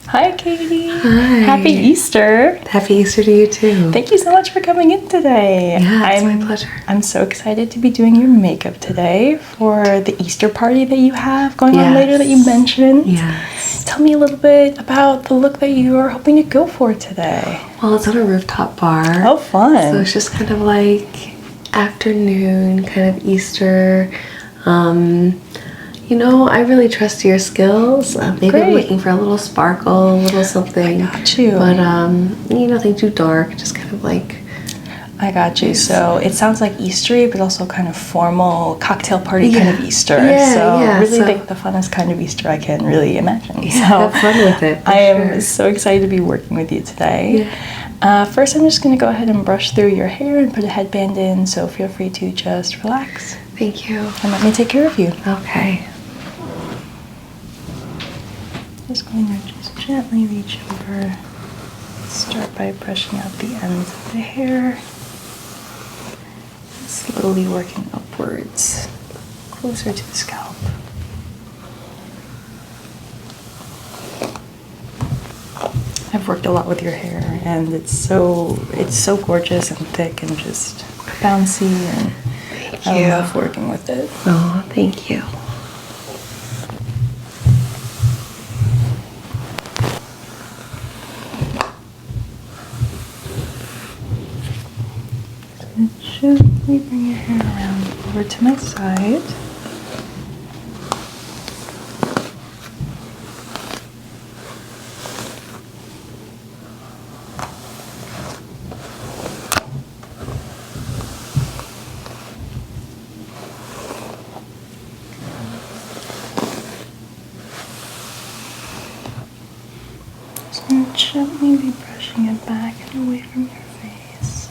Hi, Katie. Hi. Happy Easter. Happy Easter to you too. Thank you so much for coming in today. Yeah, it's my pleasure. I'm so excited to be doing your makeup today for the Easter party that you have going on later that you mentioned. Yes. Tell me a little bit about the look that you are hoping to go for today. Well, it's on a rooftop bar. Oh, fun. So it's just kind of like afternoon, kind of Easter. You know, I really trust your skills. Maybe Great. I'm looking for a little sparkle, a little something. I got you. But, nothing too dark, just kind of like... I got you. So it sounds like Eastery, but also kind of formal cocktail party kind of Easter. Really like the funnest kind of Easter I can really imagine. Yeah, so have fun with it. I am so excited to be working with you today. Yeah. First, I'm just going to go ahead and brush through your hair and put a headband in, so feel free to just relax. Thank you. And let me take care of you. Okay. Just going to just gently reach over. Start by brushing out the ends of the hair. Slowly working upwards, closer to the scalp. I've worked a lot with your hair, and it's so gorgeous and thick and just bouncy, and Thank you. I love working with it. Oh, thank you. Gently bring your hair around over to my side. Just going to gently be brushing it back and away from your face.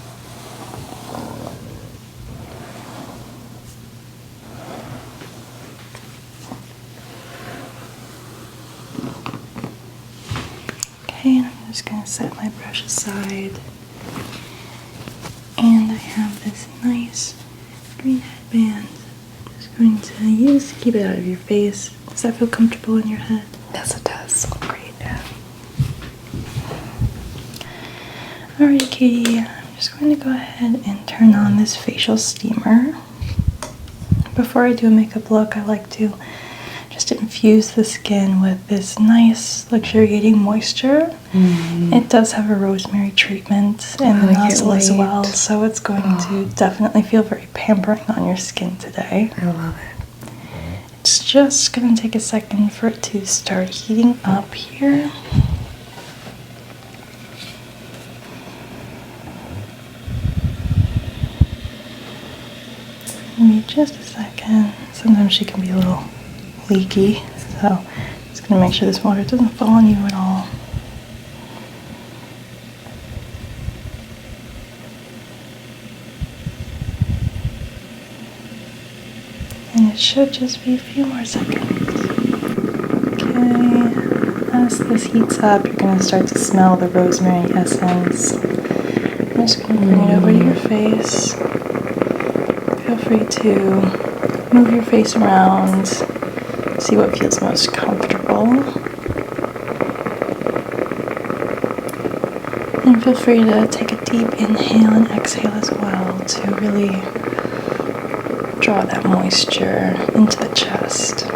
Okay, and I'm just going to set my brush aside. And I have this nice green headband. I'm just going to use to keep it out of your face. Does that feel comfortable in your head? Yes, it does. Great. Alright, Katie, I'm just going to go ahead and turn on this facial steamer. Before I do a makeup look, I like to just infuse the skin with this nice luxuriating moisture. It does have a rosemary treatment in the nozzle as well, so it's going to definitely feel very pampering on your skin today. I love it. It's just going to take a second for it to start heating up here. Give me just a second. Sometimes she can be a little leaky, so just going to make sure this water doesn't fall on you at all. And it should just be a few more seconds. Okay, as this heats up, you're going to start to smell the rosemary essence. I'm just going to bring it over to your face. Feel free to move your face around, see what feels most comfortable. And feel free to take a deep inhale and exhale as well to really draw that moisture into the chest.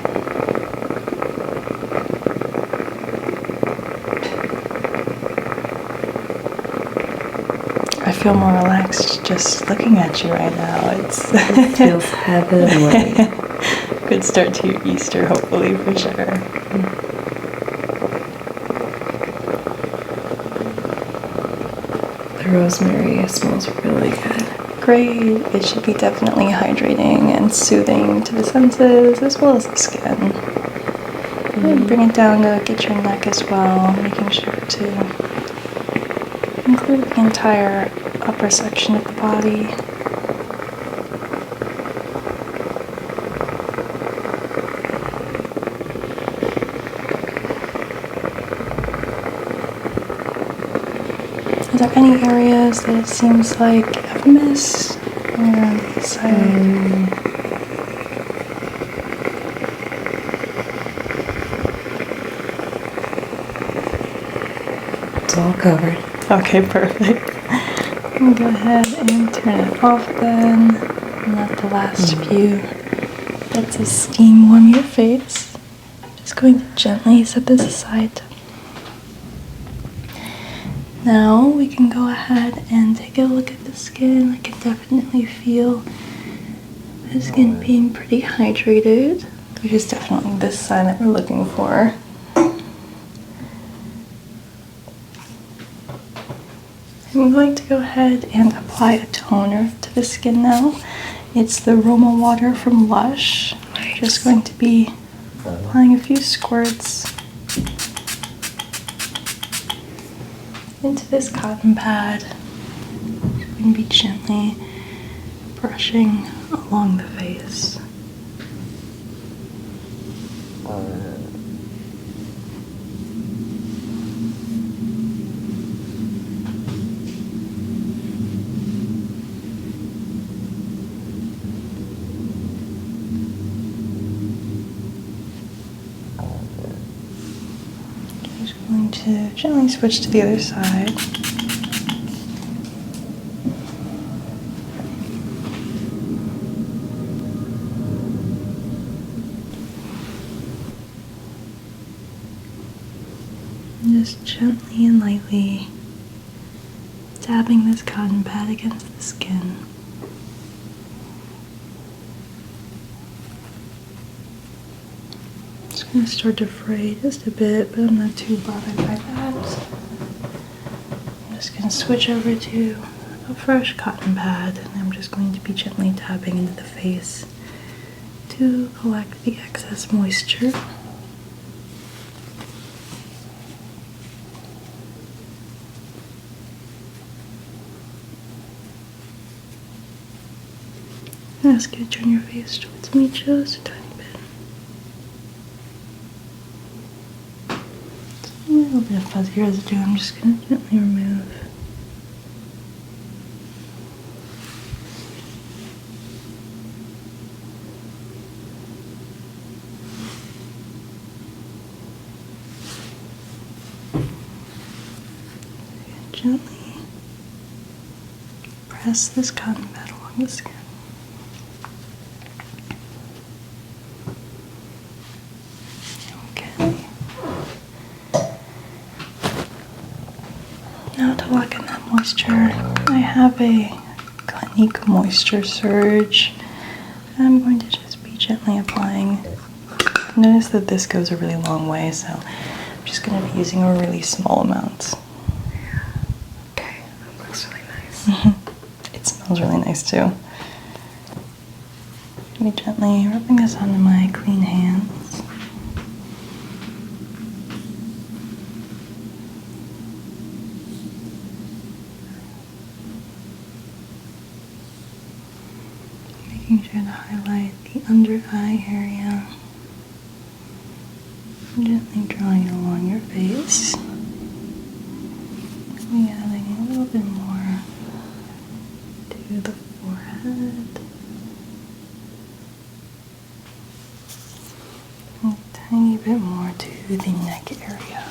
I feel more relaxed just looking at you right now. It feels heavenly. Good start to your Easter, hopefully, for sure. The rosemary smells really good. Great. It should be definitely hydrating and soothing to the senses as well as the skin. And bring it down to get your neck as well, making sure to include the entire upper section of the body. Are there any areas that it seems like I've missed around the side? It's all covered. Okay, perfect. I'll go ahead and turn it off then. And let the last few bits of steam warm your face. Just going to gently set this aside. Now we can go ahead and take a look at the skin. I can definitely feel the skin being pretty hydrated, which is definitely the sign that we're looking for. I'm going to go ahead and apply a toner to the skin now. It's the Roma Water from Lush. I'm just going to be applying a few squirts into this cotton pad. I'm going to be gently brushing along the face. Just going to gently switch to the other side. Just gently and lightly dabbing this cotton pad against the skin. It's going to start to fray just a bit, but I'm not too bothered by that. I'm just going to switch over to a fresh cotton pad, and I'm just going to be gently dabbing into the face to collect the excess moisture. I'm going to ask you to turn your face towards me just a tiny bit. It's a little bit of fuzzy residue I'm just going to gently remove. Gently press this cotton pad along the skin. Okay. Now to lock in that moisture, I have a Clinique Moisture Surge. I'm going to just be gently applying. Notice that this goes a really long way, so I'm just going to be using a really small amount. Okay, that looks really nice. It smells really nice too. Be gently rubbing this onto my clean hands. Making sure to highlight the under eye area. Gently drawing it along your face. Maybe adding a little bit more to the forehead. A tiny bit more to the neck area.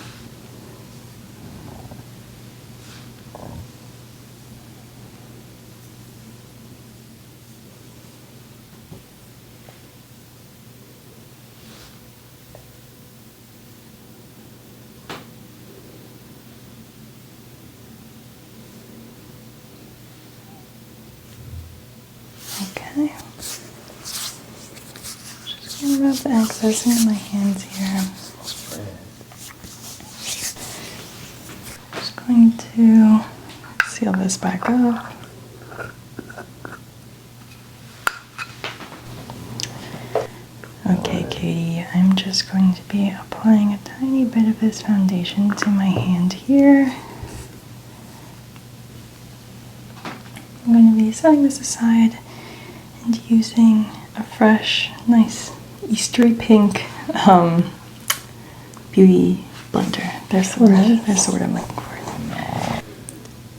Okay. Just gonna rub the excess into my hands here. Just going to seal this back up. Okay, Katie, I'm just going to be applying a tiny bit of this foundation to my hand here. I'm going to be setting this aside and using a fresh, nice Eastery pink beauty blender. That's the word. That's the word I'm looking for.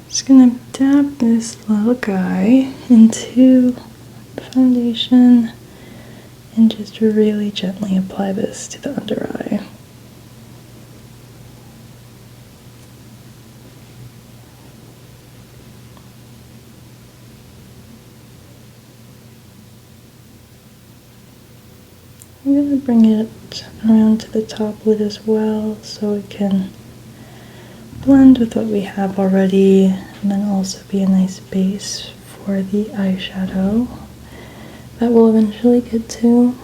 Just gonna dab this little guy into the foundation and just really gently apply this to the under eye. I'm going to bring it around to the top lid as well so it can blend with what we have already, and then also be a nice base for the eyeshadow that we'll eventually get to.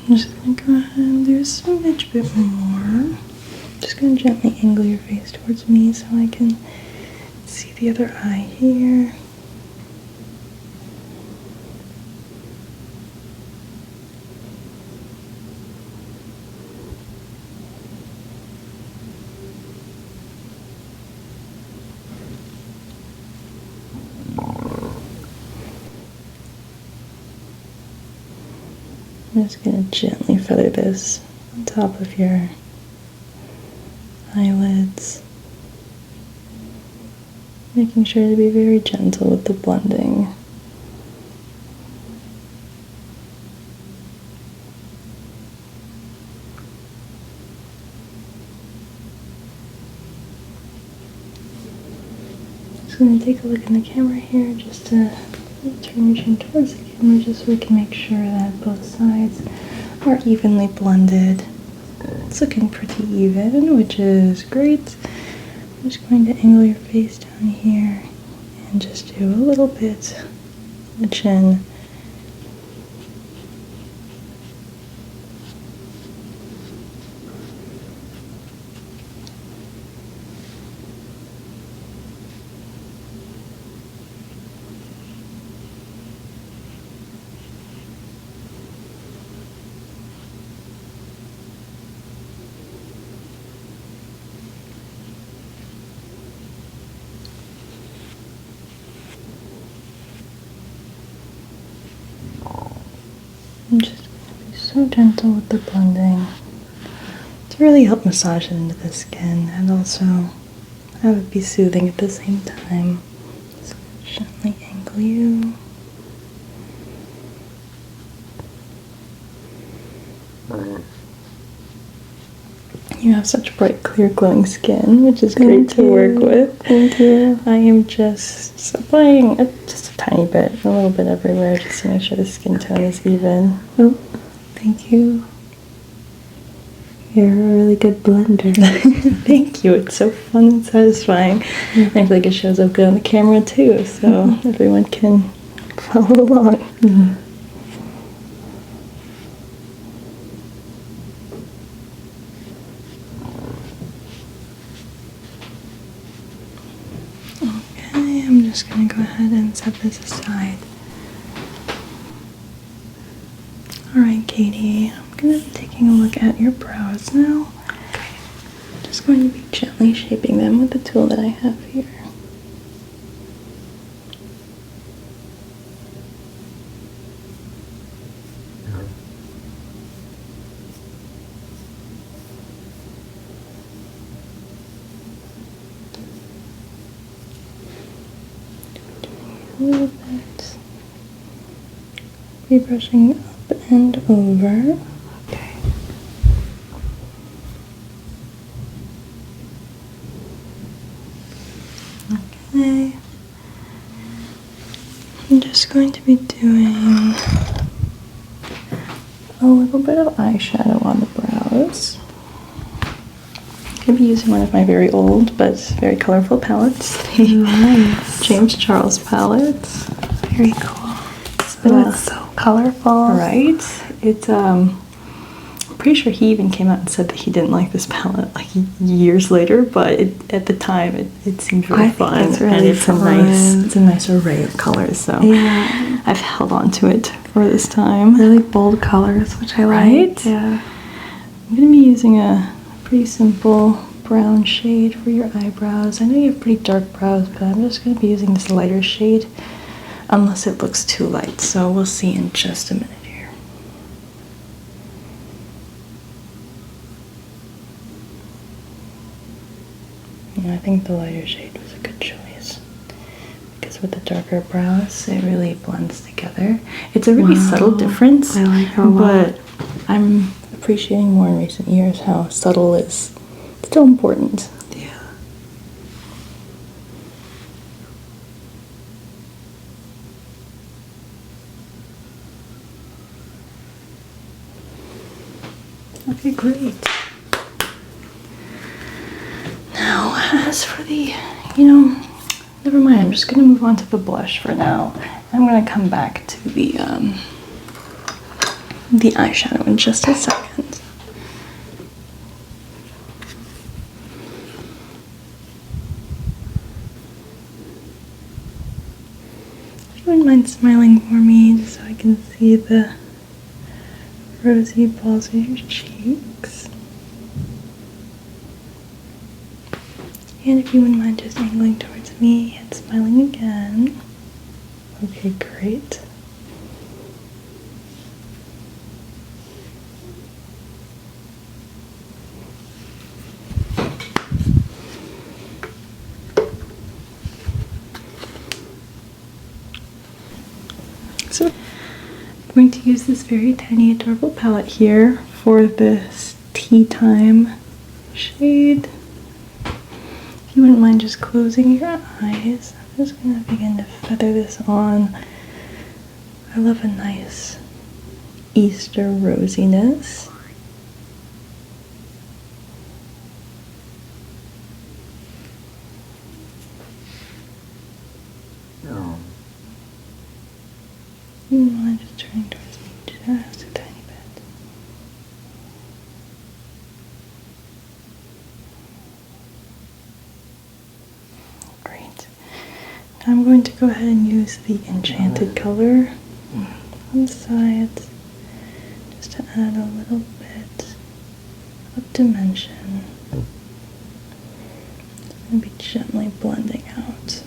I'm just going to go ahead and do a smidge bit more. Just going to gently angle your face towards me so I can see the other eye here. I'm just going to gently feather this on top of your eyelids, making sure to be very gentle with the blending. Just going to take a look in the camera here just to turn your chin towards the camera just so we can make sure that both sides are evenly blended. It's looking pretty even, which is great. I'm just going to angle your face down here and just do a little bit on the chin. I'm just going to be so gentle with the blending to really help massage it into the skin and also have it be soothing at the same time. Just gently angle you. You have such bright, clear, glowing skin, which is great to work with. Thank you. I am just applying just a tiny bit, a little bit everywhere, just to make sure the skin tone is even. Oh, thank you. You're a really good blender. Thank you. It's so fun and satisfying. I feel like it shows up good on the camera too, so everyone can follow along. Mm-hmm. Okay, I'm just going to go ahead and set this aside. Alright, Katie, I'm going to be taking a look at your brows now. Okay. I'm just going to be gently shaping them with the tool that I have here. A little bit. Be brushing up and over. Okay. Okay. I'm just going to be doing a little bit of eyeshadow on the brows. I'm going to be using one of my very old but very colorful palettes, the Nice. James Charles palette. Very cool. So, It's so colorful. right? It's I'm pretty sure he even came out and said that he didn't like this palette like years later, but at the time it seemed really I think fun, it's really and it's fun. a nice array of colors. So Yeah. I've held on to it for this time. Really bold colors, which I Right? like. Yeah. I'm going to be using a pretty simple brown shade for your eyebrows. I know you have pretty dark brows, but I'm just going to be using this lighter shade unless it looks too light. So we'll see in just a minute here. I think the lighter shade was a good choice because with the darker brows, it really blends together. It's a really subtle difference. I like it a lot. But I'm appreciating more in recent years how subtle is still important. Yeah. Okay, great. Now, as for the, never mind. I'm just gonna move on to the blush for now. I'm gonna come back to the eyeshadow in just a second. If you wouldn't mind smiling for me, just so I can see the rosy balls of your cheeks. And if you wouldn't mind just angling towards me and smiling again. Okay, great. So I'm going to use this very tiny adorable palette here for this tea time shade. If you wouldn't mind just closing your eyes, I'm just going to begin to feather this on. I love a nice Easter rosiness. You wouldn't mind just turning towards me just a tiny bit. Great. Now I'm going to go ahead and use the Enchanted color on the sides just to add a little bit of dimension. I'm going to be gently blending out.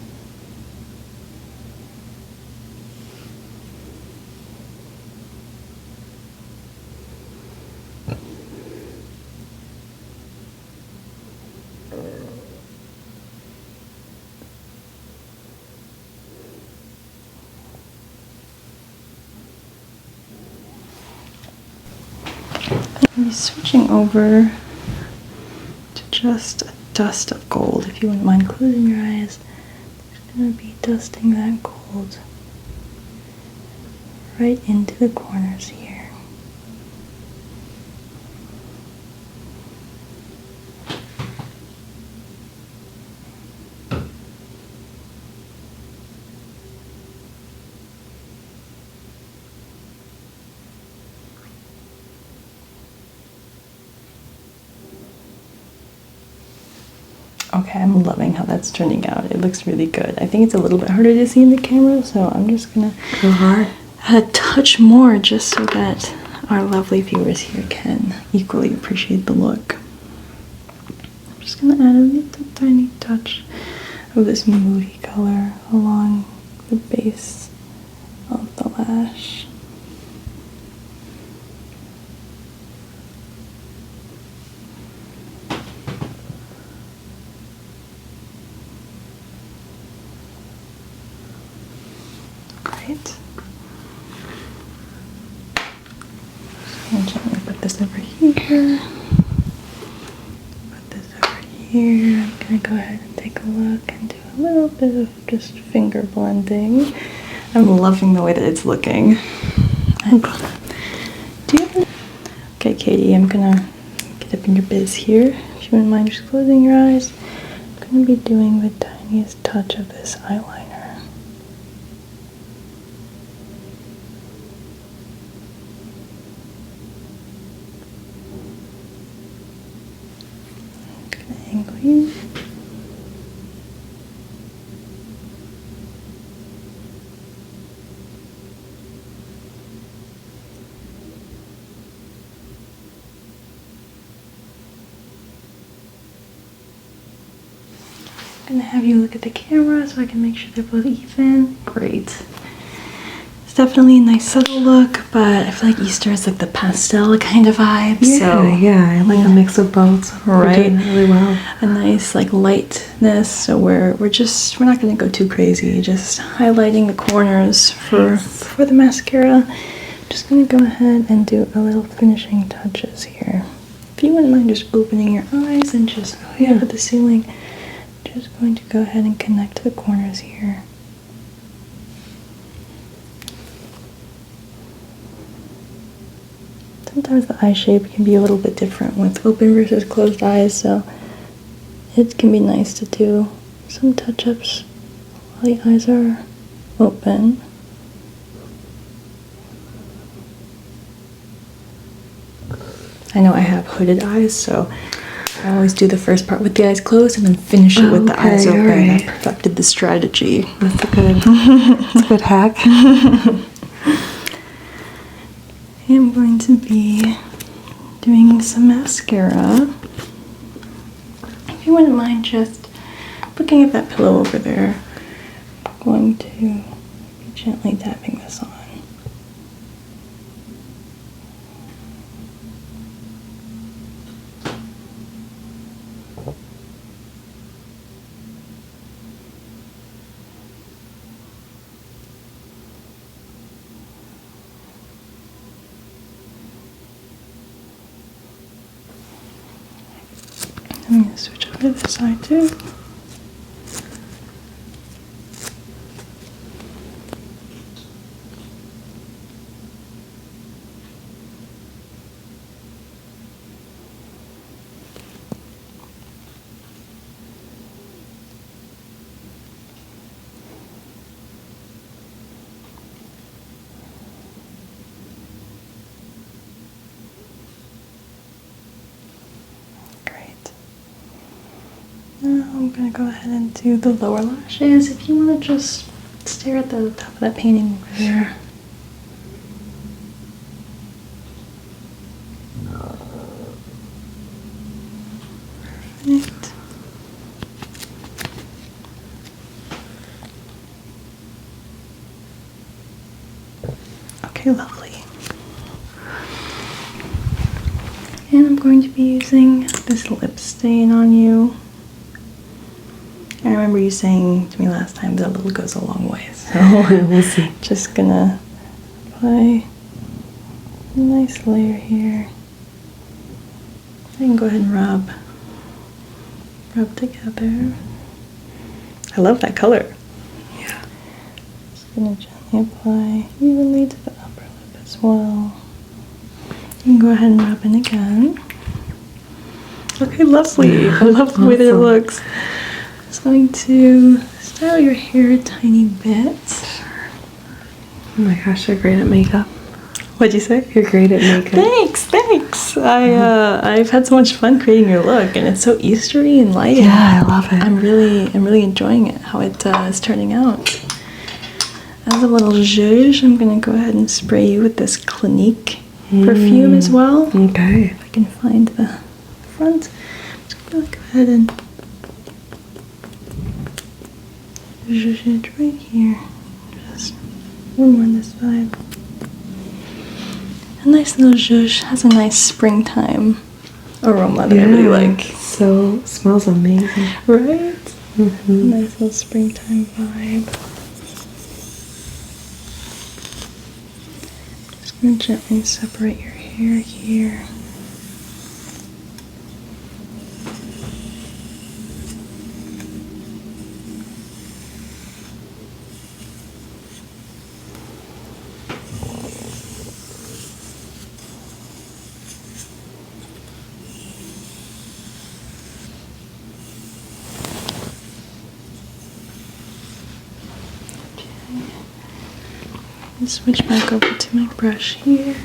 I'm switching over to just a dust of gold. If you wouldn't mind closing your eyes, I'm just going to be dusting that gold right into the corners here. Okay, I'm loving how that's turning out. It looks really good. I think it's a little bit harder to see in the camera, so I'm just gonna Go hard. add a touch more just so that our lovely viewers here can equally appreciate the look. I'm just gonna add a little tiny touch of this moody color along the base of the lash. Great. Just gonna gently put this over here. Put this over here. I'm gonna go ahead and take a look and do a little bit of just finger blending. I'm loving the way that it's looking. Okay, Katie, I'm gonna get up in your biz here. If you wouldn't mind just closing your eyes, I'm gonna be doing the tiniest touch of this eyeliner. Angle you. I'm gonna have you look at the camera so I can make sure they're both even. Great. It's definitely a nice subtle look, but I feel like Easter is like the pastel kind of vibe. Yeah, so yeah, I like a mix of both. Right. We're doing it really well. A nice like lightness. So we're not gonna go too crazy. Just highlighting the corners for the mascara. Just gonna go ahead and do a little finishing touches here. If you wouldn't mind just opening your eyes and just looking up at the ceiling, just going to go ahead and connect the corners here. Sometimes the eye shape can be a little bit different with open versus closed eyes, so it can be nice to do some touch-ups while the eyes are open. I know I have hooded eyes, so I always do the first part with the eyes closed and then finish it with the eyes open. Right. I perfected the strategy. That's a good hack. I'm going to be doing some mascara. If you wouldn't mind just looking at that pillow over there, I'm going to be gently tapping this on. I'm going to switch over to this side too. Now I'm going to go ahead and do the lower lashes. If you want to just stare at the top of that painting over there. Perfect. Okay, lovely. And I'm going to be using this lip stain on you. I remember you saying to me last time that a little goes a long way, so We'll see. Just gonna apply a nice layer here. I can go ahead and rub together. I love that color. Yeah. Just gonna gently apply evenly to the upper lip as well. You can go ahead and rub in again. Okay, lovely. I love the way that it looks. Just going to style your hair a tiny bit. Oh my gosh, you're great at makeup. What'd you say? You're great at makeup. Thanks. I've had so much fun creating your look, and it's so Eastery and light. Yeah, I love it. I'm really enjoying it. How it is turning out. As a little zhuzh, I'm gonna go ahead and spray you with this Clinique perfume as well. Okay. If I can find the front, I'm just gonna go ahead and zhuzh it right here. Just one more on this side. A nice little zhuzh, has a nice springtime aroma that I really like. So smells amazing. Right? Mm-hmm. Nice little springtime vibe. Just gonna gently separate your hair here. And switch back over to my brush here.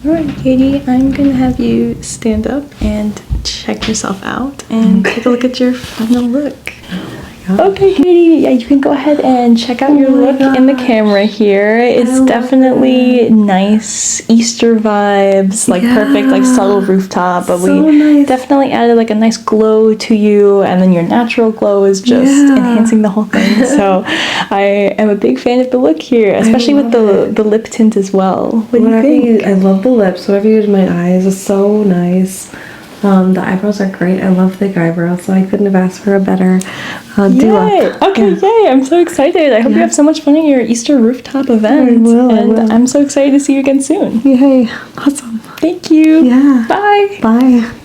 Alright, Katie, I'm gonna have you stand up and check yourself out and take a look at your final look. Okay, Katie, yeah, you can go ahead and check out your look in the camera here. It's definitely nice Easter vibes, like perfect, like subtle rooftop, but we definitely added like a nice glow to you, and then your natural glow is just enhancing the whole thing. So I am a big fan of the look here, especially with the lip tint as well. What do you think? I love the lips. Whatever you did to my eyes is so nice. The eyebrows are great. I love thick eyebrows, so I couldn't have asked for a better Yay! Okay, yay! I'm so excited. I hope you have so much fun at your Easter rooftop event. I will. I'm so excited to see you again soon. Yay! Awesome. Thank you. Yeah. Bye. Bye.